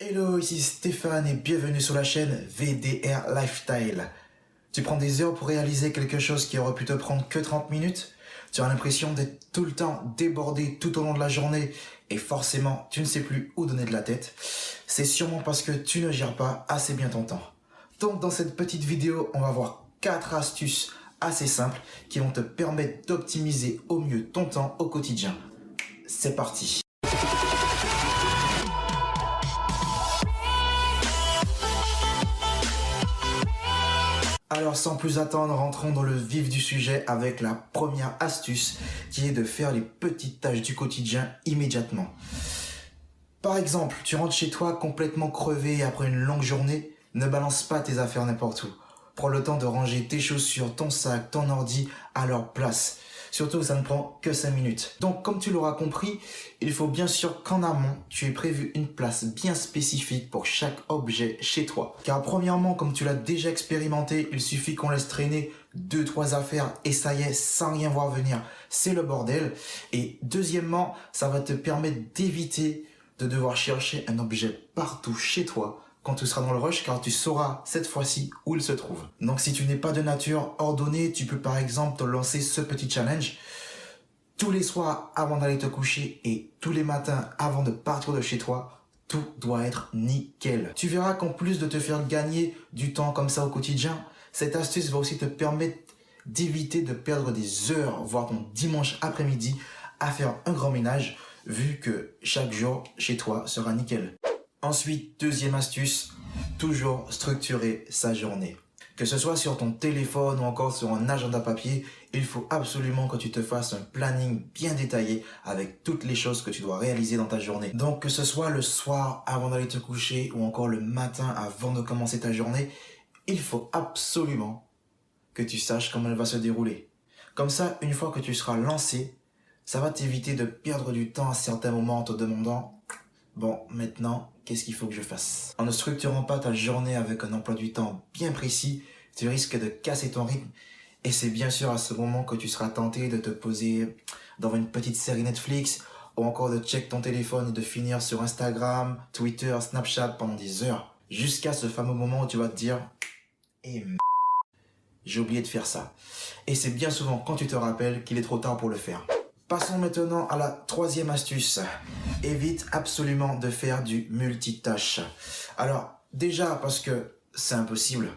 Hello, ici Stéphane et bienvenue sur la chaîne VDR Lifestyle. Tu prends des heures pour réaliser quelque chose qui aurait pu te prendre que 30 minutes? Tu as l'impression d'être tout le temps débordé tout au long de la journée et forcément tu ne sais plus où donner de la tête. C'est sûrement parce que tu ne gères pas assez bien ton temps. Donc dans cette petite vidéo, on va voir 4 astuces assez simples qui vont te permettre d'optimiser au mieux ton temps au quotidien. C'est parti! Alors sans plus attendre, rentrons dans le vif du sujet avec la première astuce qui est de faire les petites tâches du quotidien immédiatement. Par exemple, tu rentres chez toi complètement crevé après une longue journée, ne balance pas tes affaires n'importe où. Prends le temps de ranger tes chaussures, ton sac, ton ordi à leur place. Surtout que ça ne prend que 5 minutes. Donc comme tu l'auras compris, il faut bien sûr qu'en amont, tu aies prévu une place bien spécifique pour chaque objet chez toi. Car premièrement, comme tu l'as déjà expérimenté, il suffit qu'on laisse traîner 2-3 affaires et ça y est, sans rien voir venir, c'est le bordel. Et deuxièmement, ça va te permettre d'éviter de devoir chercher un objet partout chez toi quand tu seras dans le rush, car tu sauras cette fois-ci où il se trouve. Donc si tu n'es pas de nature ordonnée, tu peux par exemple te lancer ce petit challenge. Tous les soirs avant d'aller te coucher et tous les matins avant de partir de chez toi, tout doit être nickel. Tu verras qu'en plus de te faire gagner du temps comme ça au quotidien, cette astuce va aussi te permettre d'éviter de perdre des heures, voire ton dimanche après-midi, à faire un grand ménage, vu que chaque jour chez toi sera nickel. Ensuite, deuxième astuce, toujours structurer sa journée. Que ce soit sur ton téléphone ou encore sur un agenda papier, il faut absolument que tu te fasses un planning bien détaillé avec toutes les choses que tu dois réaliser dans ta journée. Donc que ce soit le soir avant d'aller te coucher ou encore le matin avant de commencer ta journée, il faut absolument que tu saches comment elle va se dérouler. Comme ça, une fois que tu seras lancé, ça va t'éviter de perdre du temps à certains moments en te demandant « Bon, maintenant, qu'est-ce qu'il faut que je fasse ?» En ne structurant pas ta journée avec un emploi du temps bien précis, tu risques de casser ton rythme. Et c'est bien sûr à ce moment que tu seras tenté de te poser devant une petite série Netflix ou encore de check ton téléphone et de finir sur Instagram, Twitter, Snapchat pendant des heures. Jusqu'à ce fameux moment où tu vas te dire « Eh j'ai oublié de faire ça. » Et c'est bien souvent quand tu te rappelles qu'il est trop tard pour le faire. Passons maintenant à la troisième astuce. Évite absolument de faire du multitâche. Alors, déjà parce que c'est impossible.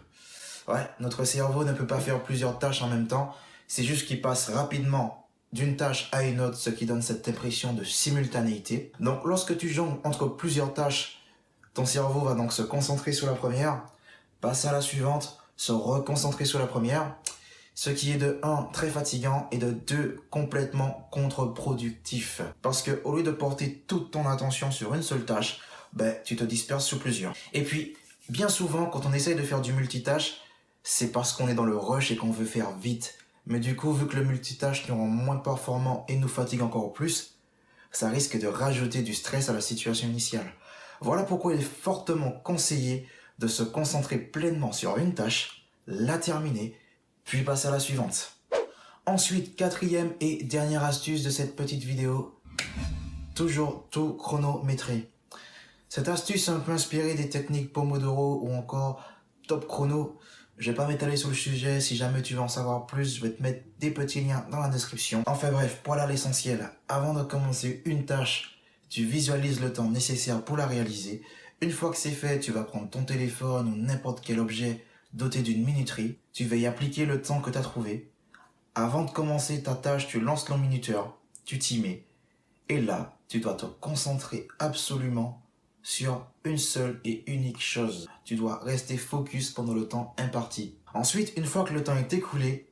Ouais, notre cerveau ne peut pas faire plusieurs tâches en même temps. C'est juste qu'il passe rapidement d'une tâche à une autre, ce qui donne cette impression de simultanéité. Donc, lorsque tu jongles entre plusieurs tâches, ton cerveau va donc se concentrer sur la première, passer à la suivante, se reconcentrer sur la première. Ce qui est de 1 très fatigant et de 2 complètement contre-productif. Parce que au lieu de porter toute ton attention sur une seule tâche, tu te disperses sur plusieurs. Et puis, bien souvent, quand on essaye de faire du multitâche, c'est parce qu'on est dans le rush et qu'on veut faire vite. Mais du coup, vu que le multitâche nous rend moins performant et nous fatigue encore plus, ça risque de rajouter du stress à la situation initiale. Voilà pourquoi il est fortement conseillé de se concentrer pleinement sur une tâche, la terminer, puis passer à la suivante. Ensuite, quatrième et dernière astuce de cette petite vidéo, toujours tout chronométrer. Cette astuce est un peu inspirée des techniques Pomodoro ou encore Top Chrono. Je vais pas m'étaler sur le sujet, si jamais tu veux en savoir plus, je vais te mettre des petits liens dans la description. Enfin bref, voilà l'essentiel. Avant de commencer une tâche, tu visualises le temps nécessaire pour la réaliser. Une fois que c'est fait, tu vas prendre ton téléphone ou n'importe quel objet doté d'une minuterie, tu vas y appliquer le temps que tu as trouvé. Avant de commencer ta tâche, tu lances ton minuteur, tu t'y mets. Et là, tu dois te concentrer absolument sur une seule et unique chose. Tu dois rester focus pendant le temps imparti. Ensuite, une fois que le temps est écoulé,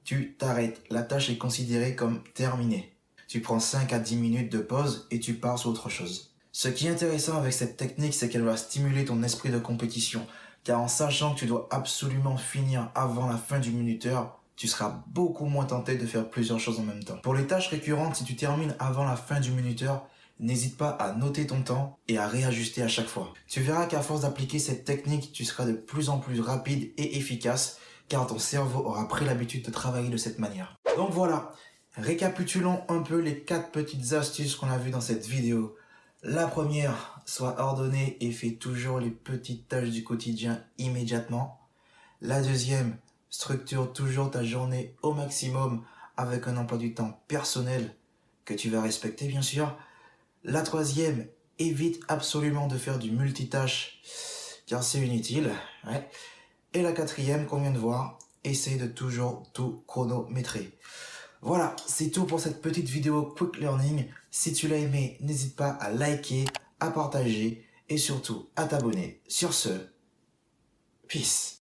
tu t'arrêtes. La tâche est considérée comme terminée. Tu prends 5 à 10 minutes de pause et tu pars sur autre chose. Ce qui est intéressant avec cette technique, c'est qu'elle va stimuler ton esprit de compétition. Car en sachant que tu dois absolument finir avant la fin du minuteur, tu seras beaucoup moins tenté de faire plusieurs choses en même temps. Pour les tâches récurrentes, si tu termines avant la fin du minuteur, n'hésite pas à noter ton temps et à réajuster à chaque fois. Tu verras qu'à force d'appliquer cette technique, tu seras de plus en plus rapide et efficace, car ton cerveau aura pris l'habitude de travailler de cette manière. Donc voilà, récapitulons un peu les 4 petites astuces qu'on a vues dans cette vidéo. La première, sois ordonné et fais toujours les petites tâches du quotidien immédiatement. La deuxième, structure toujours ta journée au maximum avec un emploi du temps personnel que tu vas respecter bien sûr. La troisième, évite absolument de faire du multitâche car c'est inutile. Ouais. Et la quatrième qu'on vient de voir, essaye de toujours tout chronométrer. Voilà, c'est tout pour cette petite vidéo Quick Learning. Si tu l'as aimé, n'hésite pas à liker, à partager et surtout à t'abonner. Sur ce, peace.